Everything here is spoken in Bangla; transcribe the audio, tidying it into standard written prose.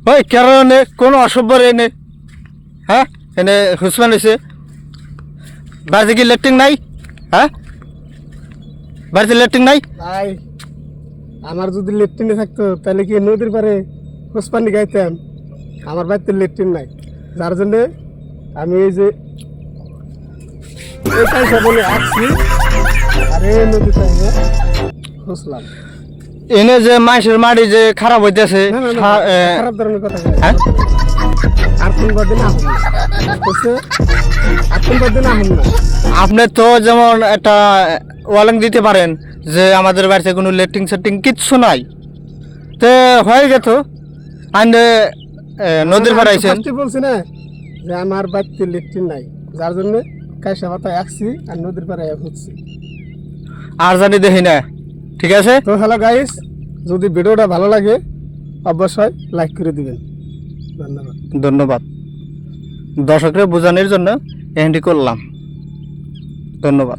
ওই কারণে কোনো অসভ্য এনে হ্যাঁ এনে হুসমান হয়েছে বাড়িতে কি লেট্রিন নাই হ্যাঁ বাড়িতে লেট্রিন নাই ভাই আমার যদি লেট্রিনে থাকতো তাহলে কি নদীর পারে খোঁজ পানি গাইতাম আমার বাড়িতে লেট্রিন নাই যার জন্য আমি এই যে এটাই সাবনে আসছি আরে নদীতে খুঁজলাম এনে যে মাইসের মাটি যে খারাপ হইতেছে না, না, না, খারাপ ধরনের কথা হ্যাঁ? আর কোন দিন আহম না আর কোন দিন আহম না আপনি তো যেমন একটা ওয়ালিং দিতে পারেন যে আমাদের বাড়িতে কোনো লেট্রিন সেটিং কিচ্ছু নাই তো হয়ে গেত আইনে নদীর পাড়ে আইছেন ফার্স্টে বলছি না যে আমার বাড়িতে লেট্রিন নাই যার জন্য কাইসা পাতায় আসছি আর নদীর পাড়ে খুঁজছি আর জানি দেখি না ঠিক আছে তো হ্যালো গাইস যদি ভিডিওটা ভালো লাগে অবশ্যই লাইক করে দিবেন ধন্যবাদ ধন্যবাদ দর্শকদের বোঝানোর জন্য এন্ডি করলাম ধন্যবাদ।